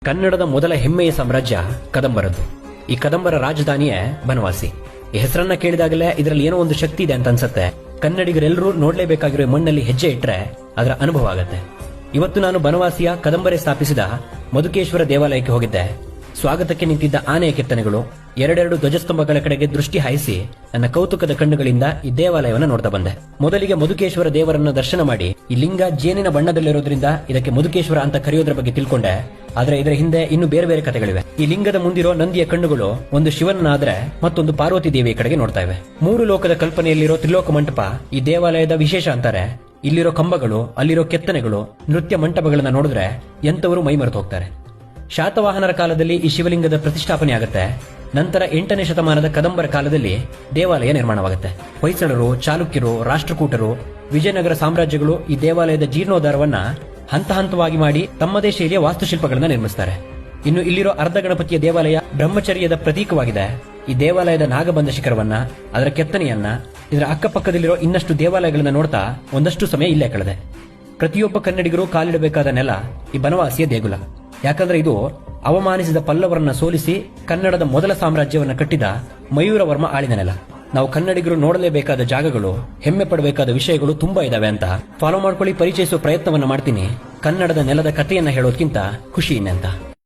ಕನ್ನಡದ ಮೊದಲ ಹೆಮ್ಮೆಯ ಸಾಮ್ರಾಜ್ಯ ಕದಂಬರದ್ದು. ಈ ಕದಂಬರ ರಾಜಧಾನಿಯೇ ಬನವಾಸಿ. ಈ ಹೆಸರನ್ನ ಕೇಳಿದಾಗಲೇ ಇದರಲ್ಲಿ ಏನೋ ಒಂದು ಶಕ್ತಿ ಇದೆ ಅಂತ ಅನ್ಸುತ್ತೆ. ಕನ್ನಡಿಗರೆಲ್ಲರೂ ನೋಡ್ಲೇಬೇಕಾಗಿರೋ ಮಣ್ಣಲ್ಲಿ ಹೆಜ್ಜೆ ಇಟ್ರೆ ಅದರ ಅನುಭವ ಆಗತ್ತೆ. ಇವತ್ತು ನಾನು ಬನವಾಸಿಯ ಕದಂಬರೆ ಸ್ಥಾಪಿಸಿದ ಮಧುಕೇಶ್ವರ ದೇವಾಲಯಕ್ಕೆ ಹೋಗಿದ್ದೆ. ಸ್ವಾಗತಕ್ಕೆ ನಿಂತಿದ್ದ ಆನೆಯ ಕೆತ್ತನೆಗಳು, ಎರಡೆರಡು ಧ್ವಜಸ್ತಂಭಗಳ ಕಡೆಗೆ ದೃಷ್ಟಿ ಹಾಯಿಸಿ ನನ್ನ ಕೌತುಕದ ಕಣ್ಣುಗಳಿಂದ ಈ ದೇವಾಲಯವನ್ನು ನೋಡ್ತಾ ಬಂದೆ. ಮೊದಲಿಗೆ ಮಧುಕೇಶ್ವರ ದೇವರನ್ನ ದರ್ಶನ ಮಾಡಿ ಈ ಲಿಂಗ ಜೇನಿನ ಬಣ್ಣದಲ್ಲಿರೋದ್ರಿಂದ ಇದಕ್ಕೆ ಮಧುಕೇಶ್ವರ ಅಂತ ಕರೆಯೋದ್ರ ಬಗ್ಗೆ ತಿಳ್ಕೊಂಡೆ. ಆದ್ರೆ ಇದರ ಹಿಂದೆ ಇನ್ನು ಬೇರೆ ಬೇರೆ ಕಥೆಗಳಿವೆ. ಈ ಲಿಂಗದ ಮುಂದಿರೋ ನಂದಿಯ ಕಣ್ಣುಗಳು ಒಂದು ಶಿವನಾದ್ರೆ ಮತ್ತೊಂದು ಪಾರ್ವತಿ ದೇವಿಯ ಕಡೆಗೆ ನೋಡ್ತಾ ಇವೆ. ಮೂರು ಲೋಕದ ಕಲ್ಪನೆಯಲ್ಲಿರೋ ತ್ರಿಲೋಕ ಮಂಟಪ ಈ ದೇವಾಲಯದ ವಿಶೇಷ ಅಂತಾರೆ. ಇಲ್ಲಿರೋ ಕಂಬಗಳು, ಅಲ್ಲಿರೋ ಕೆತ್ತನೆಗಳು, ನೃತ್ಯ ಮಂಟಪಗಳನ್ನ ನೋಡಿದ್ರೆ ಎಂತವರು ಮೈ ಮರೆತು ಹೋಗ್ತಾರೆ. ಶಾತವಾಹನರ ಕಾಲದಲ್ಲಿ ಈ ಶಿವಲಿಂಗದ ಪ್ರತಿಷ್ಠಾಪನೆ ಆಗುತ್ತೆ. ನಂತರ 8ನೇ ಶತಮಾನದ ಕದಂಬರ ಕಾಲದಲ್ಲಿ ದೇವಾಲಯ ನಿರ್ಮಾಣವಾಗುತ್ತೆ. ಹೊಯ್ಸಳರು, ಚಾಲುಕ್ಯರು, ರಾಷ್ಟ್ರಕೂಟರು, ವಿಜಯನಗರ ಸಾಮ್ರಾಜ್ಯಗಳು ಈ ದೇವಾಲಯದ ಜೀರ್ಣೋದ್ಧಾರವನ್ನ ಹಂತ ಹಂತವಾಗಿ ಮಾಡಿ ತಮ್ಮದೇ ಶೈಲಿಯ ವಾಸ್ತುಶಿಲ್ಪಗಳನ್ನ ನಿರ್ಮಿಸ್ತಾರೆ. ಇನ್ನು ಇಲ್ಲಿರೋ ಅರ್ಧ ಗಣಪತಿಯ ದೇವಾಲಯ ಬ್ರಹ್ಮಚರ್ಯದ ಪ್ರತೀಕವಾಗಿದೆ. ಈ ದೇವಾಲಯದ ನಾಗಬಂಧ ಶಿಖರವನ್ನ, ಅದರ ಕೆತ್ತನೆಯನ್ನ, ಇದರ ಅಕ್ಕಪಕ್ಕದಲ್ಲಿರೋ ಇನ್ನಷ್ಟು ದೇವಾಲಯಗಳನ್ನ ನೋಡ್ತಾ ಒಂದಷ್ಟು ಸಮಯ ಇಲ್ಲೇ ಕಳೆದೆ. ಪ್ರತಿಯೊಬ್ಬ ಕನ್ನಡಿಗರು ಕಾಲಿಡಬೇಕಾದ ನೆಲ ಈ ಬನವಾಸಿಯ ದೇಗುಲ. ಯಾಕಂದ್ರೆ ಇದು ಅವಮಾನಿಸಿದ ಪಲ್ಲವರನ್ನ ಸೋಲಿಸಿ ಕನ್ನಡದ ಮೊದಲ ಸಾಮ್ರಾಜ್ಯವನ್ನ ಕಟ್ಟಿದ ಮಯೂರವರ್ಮ ಆಳಿದ ನೆಲ. ನಾವು ಕನ್ನಡಿಗರು ನೋಡಲೇಬೇಕಾದ ಜಾಗಗಳು, ಹೆಮ್ಮೆ ಪಡಬೇಕಾದ ವಿಷಯಗಳು ತುಂಬಾ ಇದಾವೆ ಅಂತ ಫಾಲೋ ಮಾಡ್ಕೊಳ್ಳಿ. ಪರಿಚಯಿಸುವ ಪ್ರಯತ್ನವನ್ನ ಮಾಡ್ತೀನಿ. ಕನ್ನಡದ ನೆಲದ ಕಥೆಯನ್ನ ಹೇಳೋದ್ಕಿಂತ ಖುಷಿ ಇನ್ನೆಂತ.